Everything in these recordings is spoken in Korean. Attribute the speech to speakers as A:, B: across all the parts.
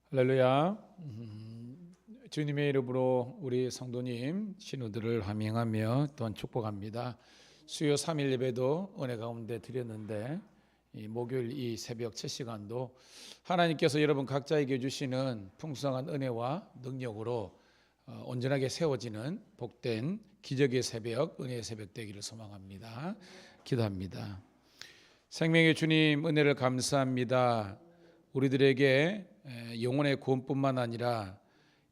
A: 할렐루야. 주님의 이름으로 우리 성도님 신우들을 환영하며 또한 축복합니다. 수요 3일 예배도 은혜 가운데 드렸는데 이 목요일 이 새벽 첫 시간도 하나님께서 여러분 각자에게 주시는 풍성한 은혜와 능력으로 온전하게 세워지는 복된 기적의 새벽, 은혜의 새벽 되기를 소망합니다. 기도합니다. 생명의 주님 은혜를 감사합니다. 우리들에게 영혼의 구원뿐만 아니라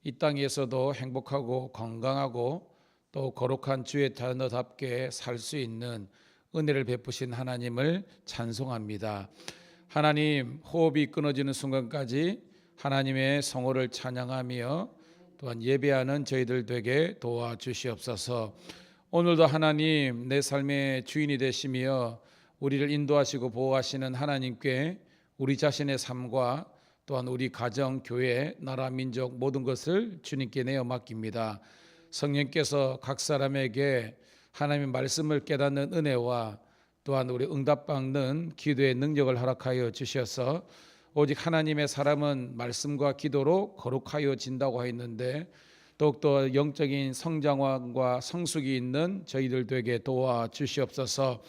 A: 이 땅에서도 행복하고 건강하고 또 거룩한 주의 자녀답게 살 수 있는 은혜를 베푸신 하나님을 찬송합니다. 하나님, 호흡이 끊어지는 순간까지 하나님의 성호를 찬양하며 또한 예배하는 저희들 되게 도와주시옵소서. 오늘도 하나님 내 삶의 주인이 되시며 우리를 인도하시고 보호하시는 하나님께 우리 자신의 삶과 또한 우리 가정, 교회, 나라, 민족 모든 것을 주님께 내어 맡깁니다. 성령께서 각 사람에게 하나님의 말씀을 깨닫는 은혜와 또한 우리 응답받는 기도의 능력을 허락하여 주셔서 오직 하나님의 사람은 말씀과 기도로 거룩하여진다고 하였는데 더욱더 영적인 성장과 성숙이 있는 저희들 되게 도와주시옵소서.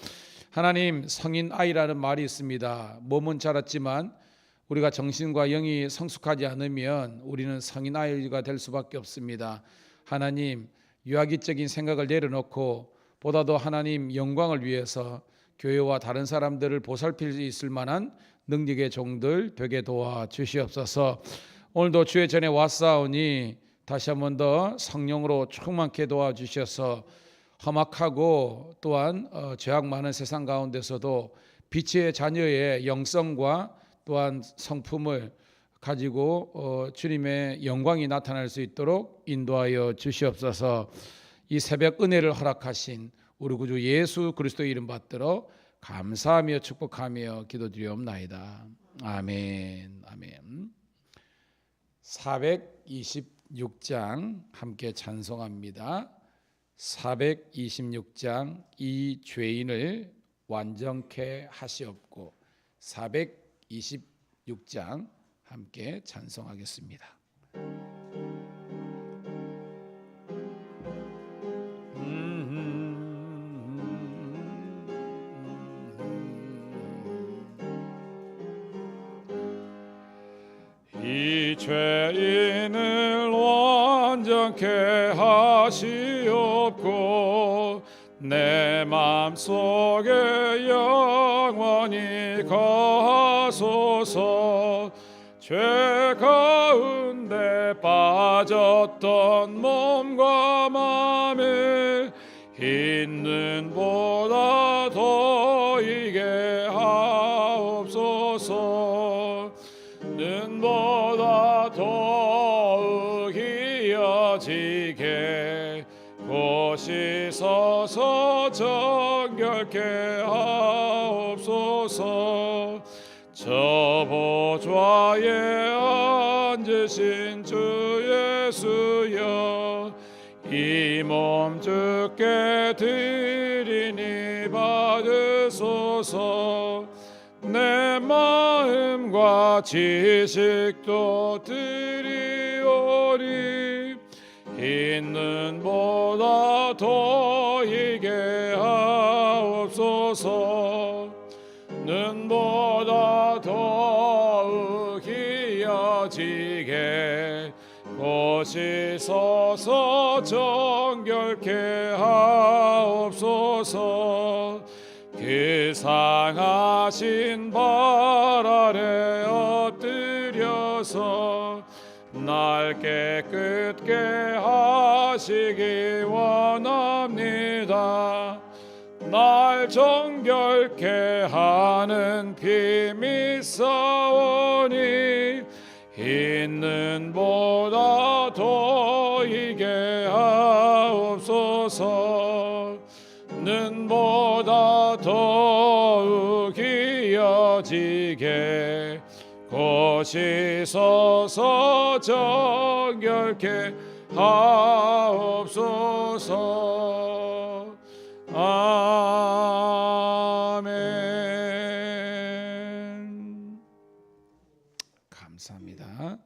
A: 하나님, 성인 아이라는 말이 있습니다. 몸은 자랐지만 우리가 정신과 영이 성숙하지 않으면 우리는 성인 아이가 될 수밖에 없습니다. 하나님, 유아기적인 생각을 내려놓고 보다도 하나님 영광을 위해서 교회와 다른 사람들을 보살필 수 있을 만한 능력의 종들 되게 도와주시옵소서. 오늘도 주의 전에 왔사오니 다시 한 번 더 성령으로 충만케 도와주셔서 험악하고 또한 죄악 많은 세상 가운데서도 빛의 자녀의 영성과 또한 성품을 가지고 주님의 영광이 나타날 수 있도록 인도하여 주시옵소서. 이 새벽 은혜를 허락하신 우리 구주 예수 그리스도의 이름 받들어 감사하며 축복하며 기도드리옵나이다. 아멘. 아멘. 426장 함께 찬송합니다. 426장 이 죄인을 완전케 하시옵고 426장 함께 찬송하겠습니다. 이 죄인을 완전케 하시옵고 내 맘속에 영원히 거하소서. 죄 가운데 빠졌던 몸과 맘을 있는 보다 더이게 하옵소서. 눈보다 더욱 이어지게 고시서서 정결케 하옵소서. 저 보좌에 앉으신 주 예수여, 이 몸 주께 드리니 받으소서. 내 마음과 지식도 드리오리. 있는 보다 더이게 하옵소서. 눈보다 더욱 이어지게 고시서서 정결케 하옵소서. 그 상하신 발 아래 엎드려서 날 깨끗게 하시기 원합니다. 날 정결케 하는 피 믿사오니 있는 보다 더이게 하옵소서. 눈보다 더욱 이어지게 고시서서 정결케 하옵소서. 아멘. 감사합니다.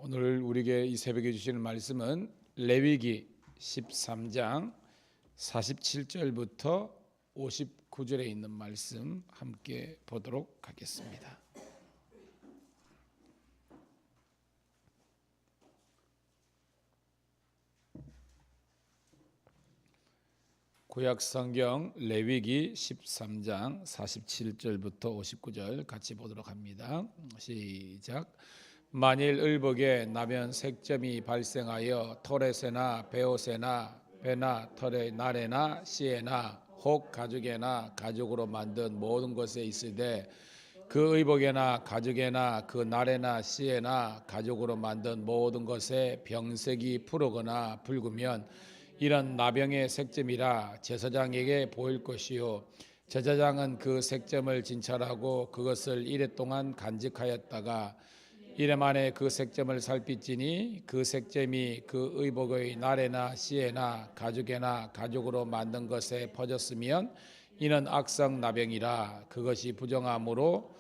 A: 오늘 우리에게 이 새벽에 주시는 말씀은 레위기 13장 47절부터 59절에 있는 말씀 함께 보도록 하겠습니다. 구약 성경 레위기 13장 47절부터 59절 같이 보도록 합니다. 시작. 만일 의복에 나면 색점이 발생하여 토렛에나 베옷에나 배나 털의 날에나 씨에나 혹 가죽에나 가죽으로 만든 모든 것에 있으되 그 의복에나 가죽에나 그 날에나 씨에나 가죽으로 만든 모든 것에 병색이 푸르거나 붉으면 이런 나병의 색점이라 제사장에게 보일 것이요 제사장은 그 색점을 진찰하고 그것을 이레 동안 간직하였다가 이레 만에 그 색점을 살피지니 그 색점이 그 의복의 날에나 씨에나 가죽에나 가죽으로 만든 것에 퍼졌으면 이는 악성 나병이라 그것이 부정함으로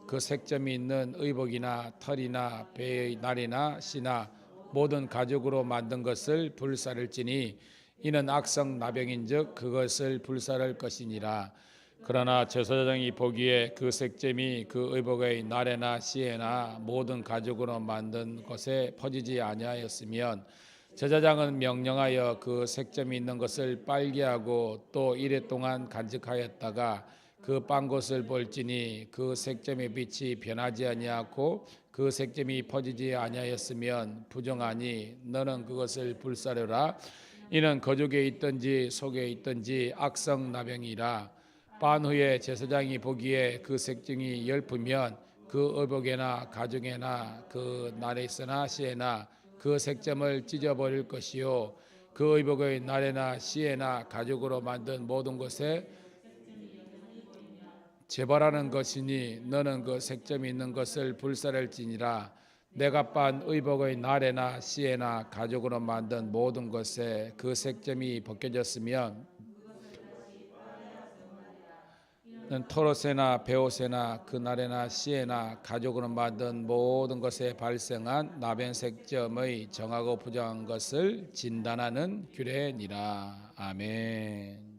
A: 그 색점이 있는 의복이나 털이나 배의 날이나 씨나 모든 가죽으로 만든 것을 불사를지니 이는 악성 나병인즉 그것을 불사를 것이니라. 그러나 제사장이 보기에 그 색점이 그 의복의 날에나 씨에나 모든 가죽으로 만든 것에 퍼지지 아니하였으면 제사장은 명령하여 그 색점이 있는 것을 빨개하고 또 이레 동안 간직하였다가 그 빤 것을 볼지니 그 색점의 빛이 변하지 아니하고 그 색점이 퍼지지 아니하였으면 부정하니 너는 그것을 불사르라. 이는 거죽에 있든지 속에 있든지 악성 나병이라. 빤 후에 제사장이 보기에 그 색증이 엷으면 그 의복에나 가죽에나 그 날에서나 씨에나 그 색점을 찢어버릴 것이요 그 의복의 날에나 씨에나 가죽으로 만든 모든 것에 재발하는 것이니 너는 그 색점이 있는 것을 불사를지니라. 내가 빤 의복의 날에나 씨에나 가죽으로 만든 모든 것에 그 색점이 벗겨졌으면 토롯에나 베옷에나 그 날에나 씨에나 가죽으로 만든 모든 것에 발생한 나병 색점의 정하고 부정한 것을 진단하는 규례니라. 아멘.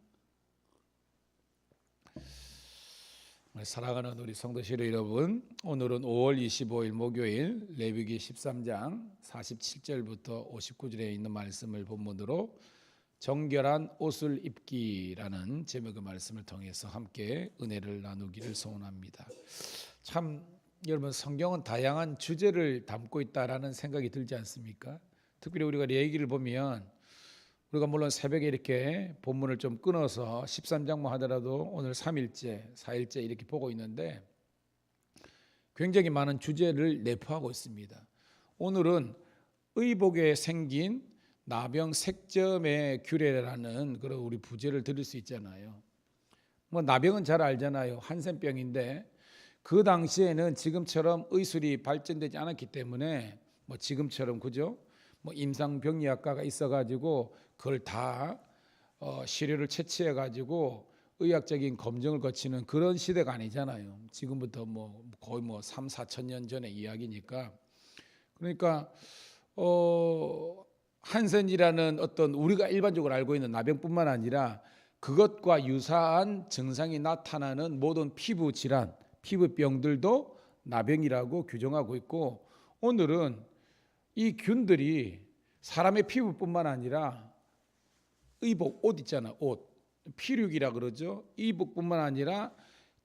A: 사랑하는 우리 성도실 여러분, 오늘은 5월 25일 목요일 레위기 13장 47절부터 59절에 있는 말씀을 본문으로 정결한 옷을 입기라는 제목의 말씀을 통해서 함께 은혜를 나누기를 소원합니다. 참 여러분, 성경은 다양한 주제를 담고 있다라는 생각이 들지 않습니까? 특별히 우리가 레위기를 보면 우리가 물론 새벽에 이렇게 본문을 좀 끊어서 13장만 하더라도 오늘 3일째, 4일째 이렇게 보고 있는데 굉장히 많은 주제를 내포하고 있습니다. 오늘은 의복에 생긴 나병 색점의 규례라는 그런 우리 부제를 들을 수 있잖아요. 뭐 나병은 잘 알잖아요. 한센병인데 그 당시에는 지금처럼 의술이 발전되지 않았기 때문에 뭐 지금처럼 그죠? 뭐 임상병리학과가 있어가지고 그걸 다 시료를 채취해가지고 의학적인 검증을 거치는 그런 시대가 아니잖아요. 지금부터 뭐 거의 뭐 3, 4천 년 전의 이야기니까. 그러니까 한센이라는 어떤 우리가 일반적으로 알고 있는 나병뿐만 아니라 그것과 유사한 증상이 나타나는 모든 피부 질환, 피부병들도 나병이라고 규정하고 있고, 오늘은 이 균들이 사람의 피부뿐만 아니라 의복, 옷 있잖아, 옷, 피륙이라 그러죠. 의복뿐만 아니라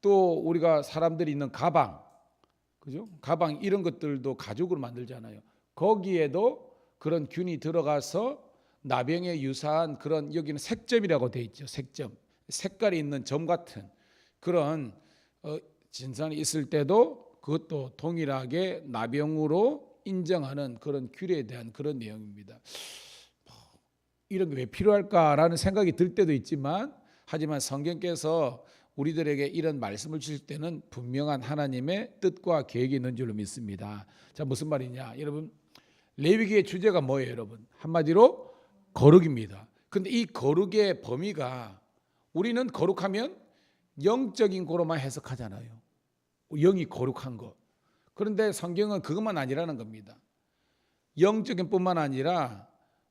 A: 또 우리가 사람들이 있는 가방, 그죠? 가방 이런 것들도 가죽으로 만들잖아요. 거기에도 그런 균이 들어가서 나병에 유사한 그런, 여기는 색점이라고 돼 있죠. 색점, 색깔이 있는 점 같은 그런 진산이 있을 때도 그것도 동일하게 나병으로 인정하는 그런 규례에 대한 그런 내용입니다. 이런 게 왜 필요할까라는 생각이 들 때도 있지만, 하지만 성경께서 우리들에게 이런 말씀을 주실 때는 분명한 하나님의 뜻과 계획이 있는 줄로 믿습니다. 자, 무슨 말이냐? 여러분, 레위기의 주제가 뭐예요, 여러분? 한마디로 거룩입니다. 근데 이 거룩의 범위가, 우리는 거룩하면 영적인 거로만 해석하잖아요. 영이 거룩한 거. 그런데 성경은 그것만 아니라는 겁니다. 영적인 뿐만 아니라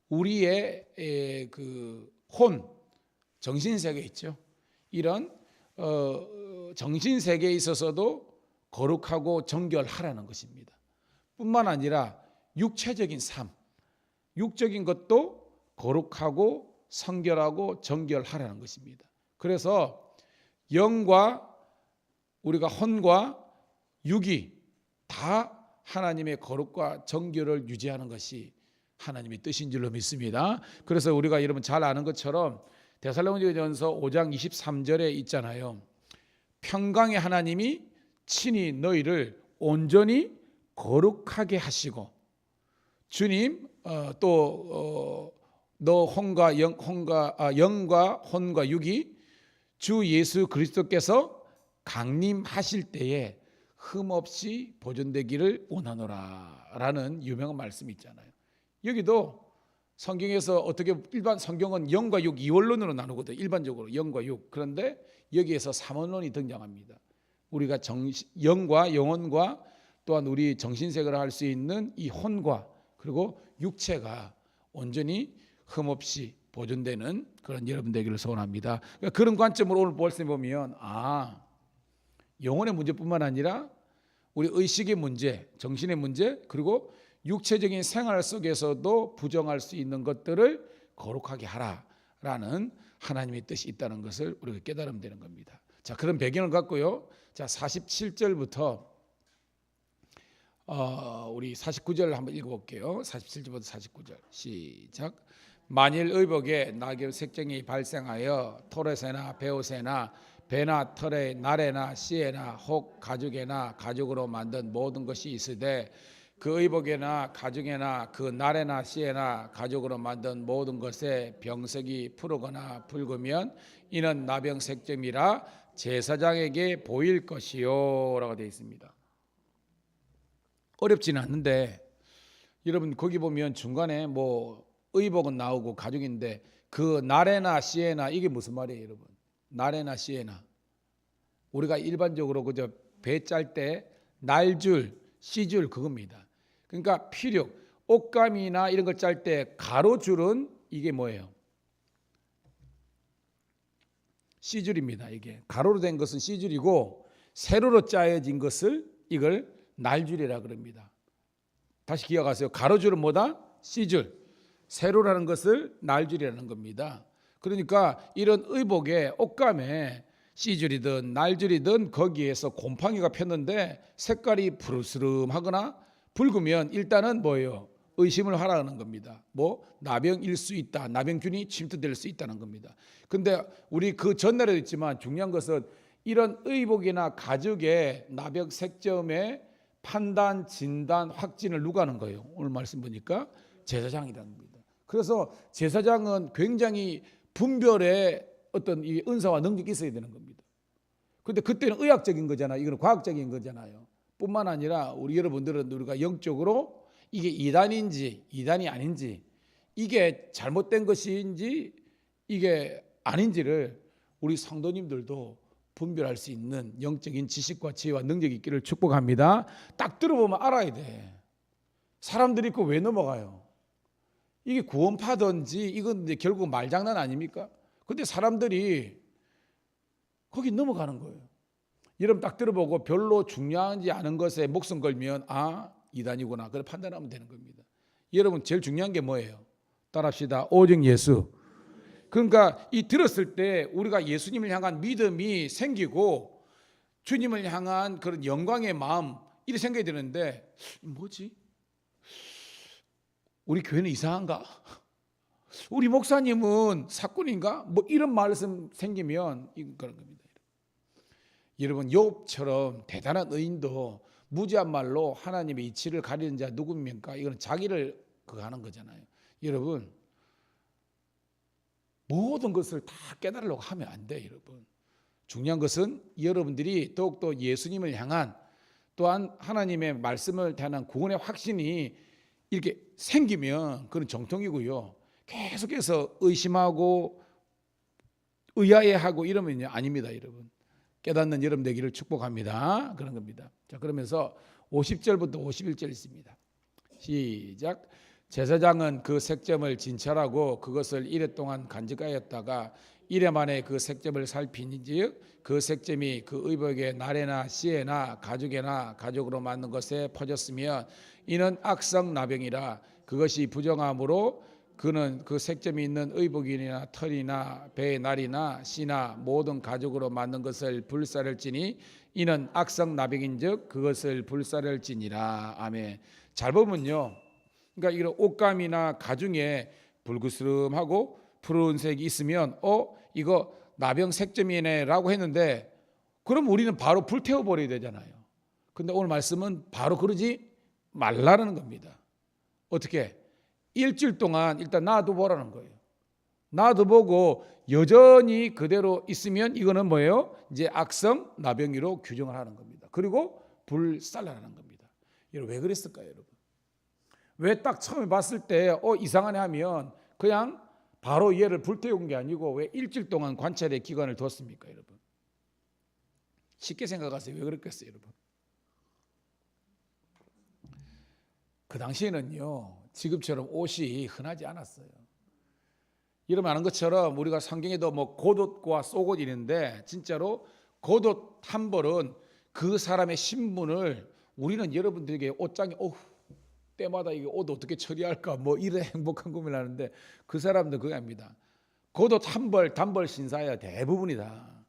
A: 우리의 그 혼, 정신세계 있죠. 이런 정신세계에 있어서도 거룩하고 정결하라는 것입니다. 뿐만 아니라 육체적인 삶, 육적인 것도 거룩하고 성결하고 정결하라는 것입니다. 그래서 영과 우리가 혼과 육이 다 하나님의 거룩과 정결을 유지하는 것이 하나님의 뜻인 줄로 믿습니다. 그래서 우리가 여러분 잘 아는 것처럼 데살로니가전서 5장 23절에 있잖아요. 평강의 하나님이 친히 너희를 온전히 거룩하게 하시고 주님 너 영과 혼과 육이 주 예수 그리스도께서 강림하실 때에 흠없이 보존되기를 원하노라 라는 유명한 말씀이 있잖아요. 여기도 성경에서 어떻게 일반 성경은 영과 육 이원론으로 나누거든요. 일반적으로 영과 육. 그런데 여기에서 삼원론이 등장합니다. 우리가 영과 영혼과 또한 우리 정신세계를 할 수 있는 이 혼과 그리고 육체가 온전히 흠없이 보존되는 그런 여러분 되기를 소원합니다. 그러니까 그런 관점으로 오늘 말씀 보면 영혼의 문제뿐만 아니라 우리 의식의 문제, 정신의 문제, 그리고 육체적인 생활 속에서도 부정할 수 있는 것들을 거룩하게 하라라는 하나님의 뜻이 있다는 것을 우리가 깨달으면 되는 겁니다. 자, 그런 배경을 갖고요. 자, 47절부터 우리 49절을 한번 읽어볼게요. 47절부터 49절 시작. 만일 의복에 낙엽 색정이 발생하여 토렛에나 베옷에나 배나 털에 나래나 씨에나 혹 가죽에나 가죽으로 만든 모든 것이 있으되 그 의복에나 가죽에나 그 나래나 씨에나 가죽으로 만든 모든 것에 병색이 푸르거나 붉으면 이는 나병 색점이라 제사장에게 보일 것이요 라고 되어 있습니다. 어렵지는 않는데 여러분 거기 보면 중간에 뭐 의복은 나오고 가죽인데 그 나래나 씨에나 이게 무슨 말이에요 여러분? 나래나 씨에나 우리가 일반적으로 그저 배 짤 때 날줄 씨줄 그겁니다. 그러니까 피력 옷감이나 이런 걸 짤 때 가로줄은 이게 뭐예요? 씨줄입니다. 이게 가로로 된 것은 씨줄이고 세로로 짜여진 것을 이걸 날줄이라 그럽니다. 다시 기억하세요. 가로줄은 뭐다? 씨줄. 세로라는 것을 날줄이라는 겁니다. 그러니까 이런 의복에 옷감에 씨줄이든 날줄이든 거기에서 곰팡이가 폈는데 색깔이 푸르스름하거나 붉으면 일단은 뭐예요? 의심을 하라는 겁니다. 뭐 나병일 수 있다. 나병균이 침투될 수 있다는 겁니다. 근데 우리 그 전날에도 있지만 중요한 것은 이런 의복이나 가죽의 나병 색점의 판단, 진단, 확진을 누가 하는 거예요? 오늘 말씀 보니까 제사장이라는 겁니다. 그래서 제사장은 굉장히 분별의 어떤 이 은사와 능력이 있어야 되는 겁니다. 그런데 그때는 의학적인 거잖아요. 이건 과학적인 거잖아요. 뿐만 아니라 우리 여러분들은 우리가 영적으로 이게 이단인지 이단이 아닌지 이게 잘못된 것인지 이게 아닌지를 우리 성도님들도 분별할 수 있는 영적인 지식과 지혜와 능력이 있기를 축복합니다. 딱 들어보면 알아야 돼. 사람들이 그거 왜 넘어가요? 이게 구원파든지 이건 이제 결국 말장난 아닙니까? 근데 사람들이 거기 넘어가는 거예요. 여러분 딱 들어보고 별로 중요하지 않은 것에 목숨 걸면 이단이구나 그걸 판단하면 되는 겁니다. 여러분 제일 중요한 게 뭐예요? 따라합시다. 오직 예수. 그러니까 이 들었을 때 우리가 예수님을 향한 믿음이 생기고 주님을 향한 그런 영광의 마음 이렇게 생각이 드는데 뭐지? 우리 교회는 이상한가? 우리 목사님은 사꾼인가? 뭐 이런 말씀 생기면 그런 겁니다. 여러분 욥처럼 대단한 의인도 무지한 말로 하나님의 이치를 가리는 자 누굽니까? 이건 자기를 그거 하는 거잖아요. 여러분 모든 것을 다 깨달으려고 하면 안 돼요. 여러분 중요한 것은 여러분들이 더욱더 예수님을 향한 또한 하나님의 말씀을 향한 구원의 확신이 이렇게 생기면 그건 정통이고요. 계속해서 의심하고 의아해하고 이러면 아닙니다, 여러분. 깨닫는 여러분 되기를 축복합니다. 그런 겁니다. 자, 그러면서 50절부터 51절 있습니다. 시작. 제사장은 그 색점을 진찰하고 그것을 이레 동안 간직하였다가 이레 만에 그 색점을 살피니즉 그 색점이 그 의복의 나래나 씨에나 가죽에나 가죽으로 만든 것에 퍼졌으면 이는 악성 나병이라. 그것이 부정함으로 그는 그 색점이 있는 의복이나 털이나 배의 날이나 씨나 모든 가죽으로 만든 것을 불사를지니 이는 악성 나병인즉 그것을 불사를지니라. 아멘. 잘 보면요, 그러니까 이런 옷감이나 가죽에 붉으스름하고 푸른색이 있으면 이거 나병 색점이네라고 했는데, 그럼 우리는 바로 불태워 버려야 되잖아요. 근데 오늘 말씀은 바로 그러지 말라는 겁니다. 어떻게? 일주일 동안 일단 놔둬보라는 거예요. 놔둬보고 여전히 그대로 있으면 이거는 뭐예요? 이제 악성 나병이로 규정을 하는 겁니다. 그리고 불살라라는 겁니다. 여러분, 왜 그랬을까요, 여러분? 왜 딱 처음에 봤을 때 이상하네 하면 그냥 바로 얘를 불태운 게 아니고 왜 일주일 동안 관찰의 기간을 뒀습니까, 여러분? 쉽게 생각하세요. 왜 그랬겠어요, 여러분? 그 당시에는요, 지금처럼 옷이 흔하지 않았어요. 여러분 아는 것처럼 우리가 성경에도 뭐 겉옷과 속옷 있는데, 진짜로 겉옷 한 벌은 그 사람의 신분을, 우리는 여러분들에게 옷장에 때마다 이게 옷 어떻게 처리할까 뭐 이래 행복한 고민을 하는데, 그 사람들 그거 합니다. 겉옷 한 벌 단벌 신사야 대부분이다.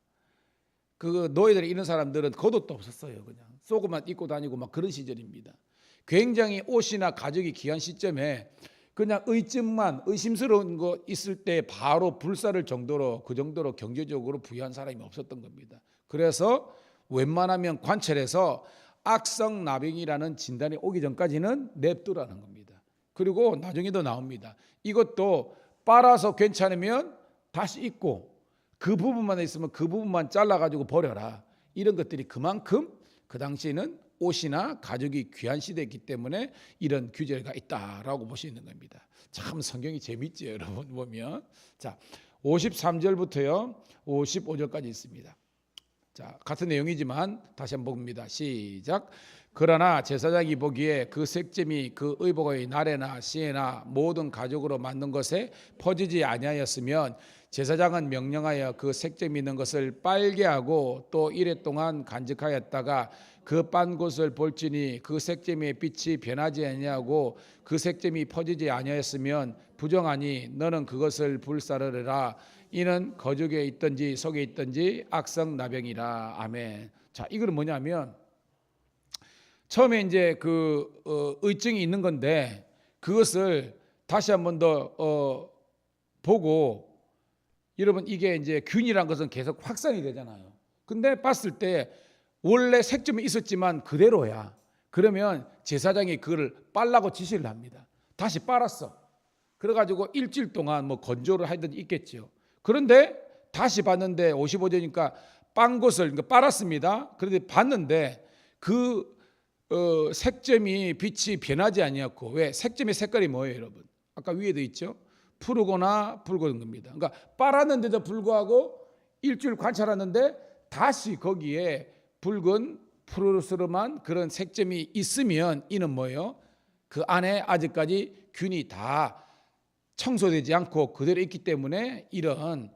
A: 그 노예들이 이런 사람들은 겉옷도 없었어요. 그냥 속옷만 입고 다니고 막 그런 시절입니다. 굉장히 옷이나 가죽이 귀한 시점에 그냥 의심스러운 거 있을 때 바로 불사를 정도로, 그 정도로 경제적으로 부유한 사람이 없었던 겁니다. 그래서 웬만하면 관찰해서 악성 나병이라는 진단이 오기 전까지는 냅두라는 겁니다. 그리고 나중에도 나옵니다. 이것도 빨아서 괜찮으면 다시 입고, 그 부분만 있으면 그 부분만 잘라가지고 버려라. 이런 것들이 그만큼 그 당시에는 옷이나 가죽이 귀한 시대였기 때문에 이런 규제가 있다라고 볼 수 있는 겁니다. 참 성경이 재밌죠, 여러분 보면. 자, 53절부터요 55절까지 있습니다. 자, 같은 내용이지만 다시 한번 봅니다. 시작. 그러나 제사장이 보기에 그 색점이 그 의복의 나래나 씨에나 모든 가죽으로 만든 것에 퍼지지 아니하였으면 제사장은 명령하여 그 색점이 있는 것을 빨게 하고 또 이레 동안 간직하였다가 그 빤 곳을 볼지니 그 색점의 빛이 변하지 아니하고 그 색점이 퍼지지 아니하였으면 부정하니 너는 그것을 불사르라. 이는 거죽에 있든지 속에 있든지 악성 나병이라. 아멘. 자, 이거는 뭐냐면 처음에 이제 의증이 있는 건데 그것을 다시 한 번 더 보고, 여러분 이게 이제 균이란 것은 계속 확산이 되잖아요. 근데 봤을 때 원래 색점이 있었지만 그대로야. 그러면 제사장이 그걸 빨라고 지시를 합니다. 다시 빨았어. 그래가지고 일주일 동안 뭐 건조를 하든 있겠죠. 그런데 다시 봤는데 55절이니까 빤 곳을, 그러니까 빨았습니다. 그런데 봤는데 그 색점이 빛이 변하지 아니었고, 왜? 색점의 색깔이 뭐예요, 여러분? 아까 위에도 있죠. 푸르거나 붉은 겁니다. 그러니까 빨았는데도 불구하고 일주일 관찰하는데 다시 거기에 붉은 푸르스름한 그런 색점이 있으면 이는 뭐예요? 그 안에 아직까지 균이 다 청소되지 않고 그대로 있기 때문에 이런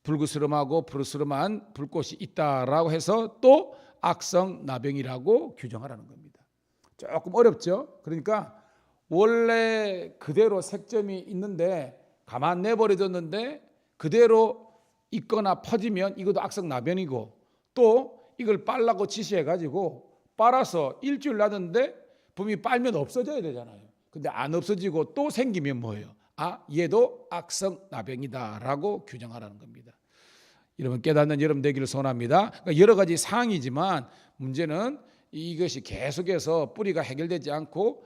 A: 붉으스름하고 푸르스름한 불꽃이 있다라고 해서 또 악성 나병이라고 규정하라는 겁니다. 조금 어렵죠? 그러니까 원래 그대로 색점이 있는데 가만 내버려뒀는데 그대로 있거나 퍼지면 이것도 악성 나병이고, 또 이걸 빨라고 지시해가지고 빨아서 일주일 놔뒀는데 분명히 빨면 없어져야 되잖아요. 근데 안 없어지고 또 생기면 뭐예요? 얘도 악성 나병이다라고 규정하라는 겁니다. 여러분 깨닫는 여러분 되기를 소원합니다. 그러니까 여러 가지 사항이지만 문제는 이것이 계속해서 뿌리가 해결되지 않고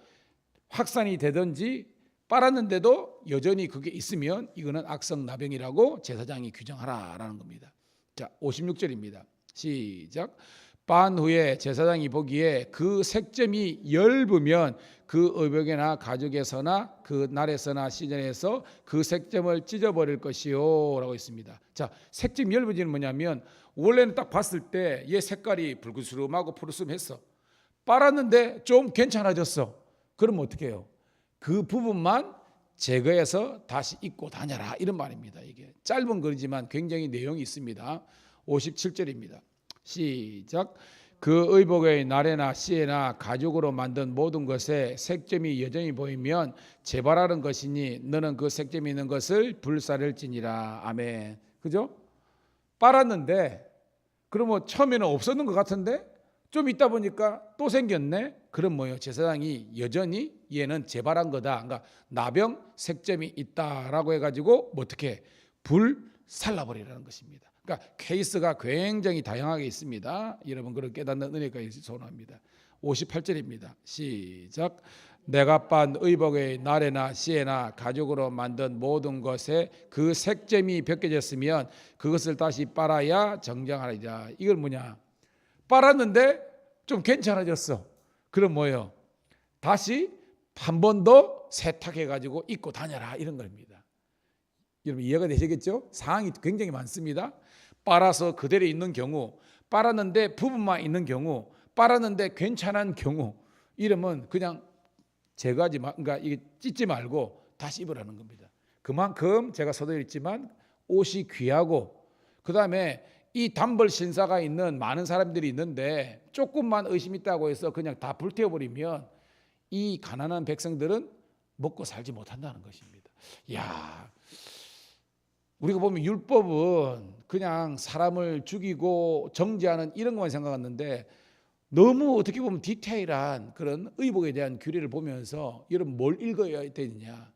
A: 확산이 되든지 빨았는데도 여전히 그게 있으면 이거는 악성 나병이라고 제사장이 규정하라라는 겁니다. 자, 56절입니다. 시작. 빤 후에 제사장이 보기에 그 색점이 엷으면 그 의복에나 가죽에서나 그 날에서나 시즌에서 그 색점을 찢어버릴 것이요 라고 있습니다. 자, 색점이 엷어지는 뭐냐면 원래는 딱 봤을 때 얘 색깔이 붉으스름하고 푸르스름했어. 빨았는데 좀 괜찮아졌어. 그럼 어떻게 해요? 그 부분만 제거해서 다시 입고 다녀라 이런 말입니다. 이게 짧은 글이지만 굉장히 내용이 있습니다. 57절입니다. 시작. 그 의복의 날에나 시에나 가죽으로 만든 모든 것에 색점이 여전히 보이면 재발하는 것이니 너는 그 색점이 있는 것을 불사를지니라. 아멘. 그죠? 빨았는데 그러면 처음에는 없었는 것 같은데 좀 있다 보니까 또 생겼네. 그럼 뭐예요? 제사장이 여전히 얘는 재발한 거다. 그러니까 나병 색점이 있다라고 해가지고 뭐 어떻게 불살라버리라는 것입니다. 그러니까 케이스가 굉장히 다양하게 있습니다. 여러분 그걸 깨닫는 은혜가 있으시기 소원합니다. 58절입니다. 시작. 내가 빤 의복의 날에나 시에나 가죽으로 만든 모든 것에 그 색점이 벗겨졌으면 그것을 다시 빨아야 정정하리라. 이걸 뭐냐? 빨았는데 좀 괜찮아졌어. 그럼 뭐예요? 다시 한 번 더 세탁해가지고 입고 다녀라 이런 겁니다. 여러분 이해가 되시겠죠? 사항이 굉장히 많습니다. 빨아서 그대로 있는 경우, 빨았는데 부분만 있는 경우, 빨았는데 괜찮은 경우, 이러면 그냥 제거하지 마, 그러니까 이게 찢지 말고 다시 입으라는 겁니다. 그만큼 제가 서두에 있지만 옷이 귀하고, 그 다음에 이 단벌 신사가 있는 많은 사람들이 있는데 조금만 의심 있다고 해서 그냥 다 불태워버리면 이 가난한 백성들은 먹고 살지 못한다는 것입니다. 야, 우리가 보면 율법은 그냥 사람을 죽이고 정죄하는 이런 것만 생각했는데 너무 어떻게 보면 디테일한 그런 의복에 대한 규례를 보면서 여러분 뭘 읽어야 되느냐?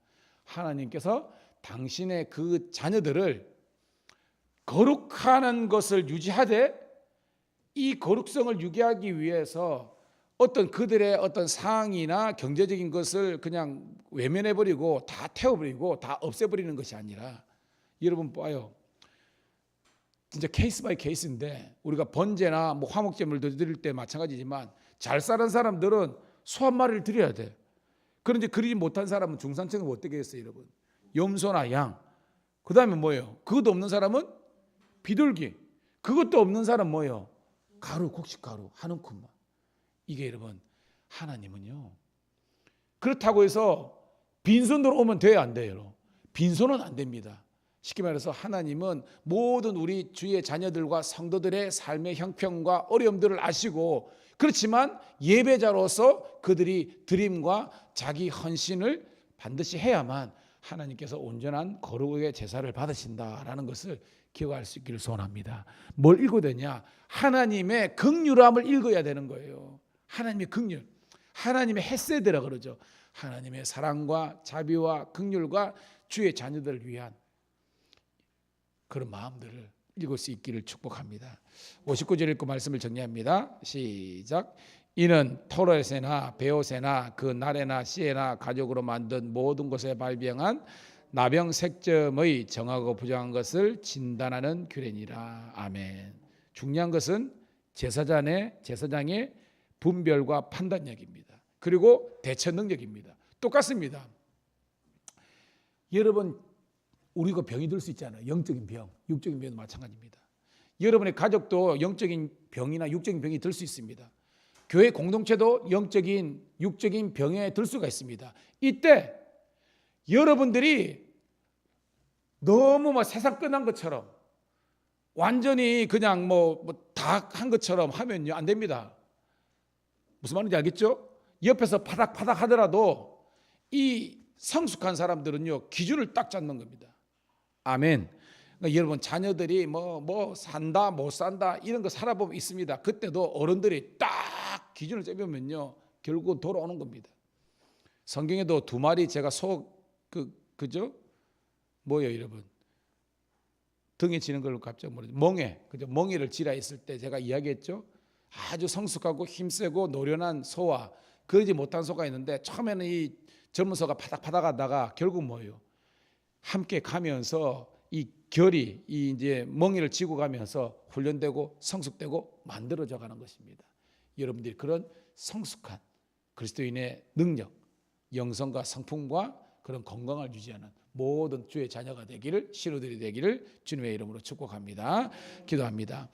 A: 하나님께서 당신의 그 자녀들을 거룩한 것을 유지하되 이 거룩성을 유지하기 위해서 어떤 그들의 어떤 상황이나 경제적인 것을 그냥 외면해버리고 다 태워버리고 다 없애버리는 것이 아니라, 여러분 봐요. 진짜 케이스 바이 케이스인데 우리가 번제나 뭐 화목제물도 드릴 때 마찬가지지만 잘 사는 사람들은 소 한 마리를 드려야 돼. 그런데 그러지 못한 사람은 중산층은 어떻게 했어요, 여러분? 염소나 양. 그 다음에 뭐예요? 그것도 없는 사람은 비둘기. 그것도 없는 사람 뭐예요? 가루, 곡식가루 한 움큼만. 이게 여러분 하나님은요, 그렇다고 해서 빈손으로 오면 돼요, 안 돼요? 빈손은 안 됩니다. 쉽게 말해서 하나님은 모든 우리 주의 자녀들과 성도들의 삶의 형편과 어려움들을 아시고, 그렇지만 예배자로서 그들이 드림과 자기 헌신을 반드시 해야만 하나님께서 온전한 거룩의 제사를 받으신다라는 것을 기억할 수 있기를 소원합니다. 뭘 읽어야 되냐? 하나님의 긍휼함을 읽어야 되는 거예요. 하나님의 긍휼, 하나님의 헤세드라 그러죠. 하나님의 사랑과 자비와 긍휼과 주의 자녀들을 위한 그런 마음들을 읽을 수 있기를 축복합니다. 59절 읽고 말씀을 정리합니다. 시작. 이는 토렛에나 베옷에나 그 날에나 시에나 가죽으로 만든 모든 것에 발병한 나병 색점의 정하고 부정한 것을 진단하는 규례니라. 아멘. 중요한 것은 제사장의 분별과 판단력입니다. 그리고 대처 능력입니다. 똑같습니다. 여러분 우리가 병이 들 수 있잖아요. 영적인 병, 육적인 병도 마찬가지입니다. 여러분의 가족도 영적인 병이나 육적인 병이 들 수 있습니다. 교회 공동체도 영적인, 육적인 병에 들 수가 있습니다. 이때 여러분들이 너무 막 세상 끝난 것처럼 완전히 그냥 다 한 것처럼 하면요 안 됩니다. 무슨 말인지 알겠죠? 옆에서 파닥파닥 하더라도 이 성숙한 사람들은요 기준을 딱 잡는 겁니다. 아멘. 그러니까 여러분 자녀들이 뭐 산다 못 산다 이런 거 살아보면 있습니다. 그때도 어른들이 딱 기준을 잡으면요 결국 돌아오는 겁니다. 성경에도 두 마리 제가 그죠? 뭐예요, 여러분? 등에 지는 걸 갑자기 모르죠. 멍에, 그죠? 멍에를 지라 있을 때 제가 이야기했죠. 아주 성숙하고 힘세고 노련한 소와 그러지 못한 소가 있는데 처음에는 이 젊은 소가 파닥파닥하다가 결국 뭐예요? 함께 가면서 이 결이 이 이제 멍에를 지고 가면서 훈련되고 성숙되고 만들어져 가는 것입니다. 여러분들이 그런 성숙한 그리스도인의 능력, 영성과 성품과 그런 건강을 유지하는 모든 주의 자녀가 되기를, 신우들이 되기를 주님의 이름으로 축복합니다. 기도합니다.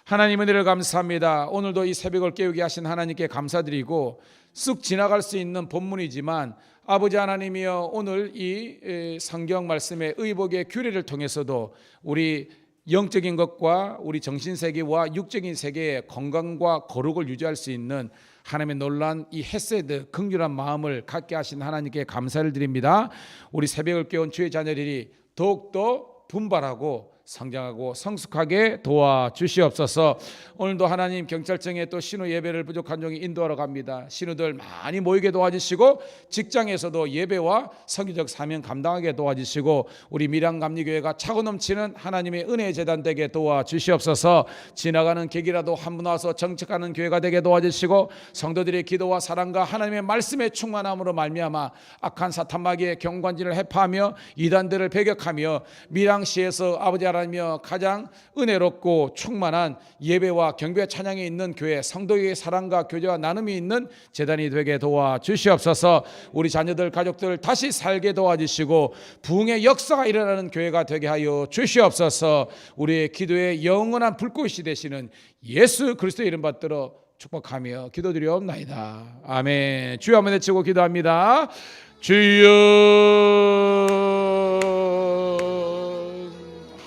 A: 하나님 은혜를 감사합니다. 오늘도 이 새벽을 깨우게 하신 하나님께 감사드리고, 쑥 지나갈 수 있는 본문이지만 아버지 하나님이여, 오늘 이 성경 말씀의 의복의 규례를 통해서도 우리 영적인 것과 우리 정신세계와 육적인 세계의 건강과 거룩을 유지할 수 있는 하나님의 놀란 이 헤세드 긍휼한 마음을 갖게 하신 하나님께 감사를 드립니다. 우리 새벽을 깨운 주의 자녀들이 더욱더 분발하고 성장하고 성숙하게 도와주시옵소서. 오늘도 하나님 경찰청에 또 신우 예배를 부족한 종이 인도하러 갑니다. 신우들 많이 모이게 도와주시고, 직장에서도 예배와 선교적 사명 감당하게 도와주시고, 우리 밀양감리교회가 차고 넘치는 하나님의 은혜의 재단 되게 도와주시옵소서. 지나가는 객이라도 한 분 와서 정착하는 교회가 되게 도와주시고, 성도들의 기도와 사랑과 하나님의 말씀의 충만함으로 말미암아 악한 사탄마귀의 경관진을 해파하며 이단들을 배격하며 밀양시에서 아버지 하나님 가장 은혜롭고 충만한 예배와 경배 찬양이 있는 교회, 성도의 사랑과 교제와 나눔이 있는 재단이 되게 도와주시옵소서. 우리 자녀들 가족들 다시 살게 도와주시고 부흥의 역사가 일어나는 교회가 되게 하여 주시옵소서. 우리의 기도의 영원한 불꽃이 되시는 예수 그리스도의 이름 받들어 축복하며 기도드리옵나이다. 아멘. 주여 한번 외치고 기도합니다. 주여.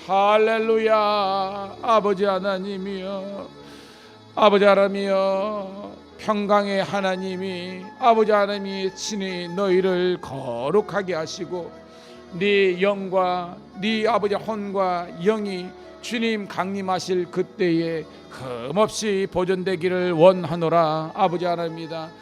A: 할렐루야. 아버지 하나님이여, 아버지 하나님이여, 평강의 하나님이, 아버지 하나님이 친히 너희를 거룩하게 하시고 네 영과 네 아버지 혼과 영이 주님 강림하실 그때에 흠없이 보존되기를 원하노라. 아버지 하나님이다.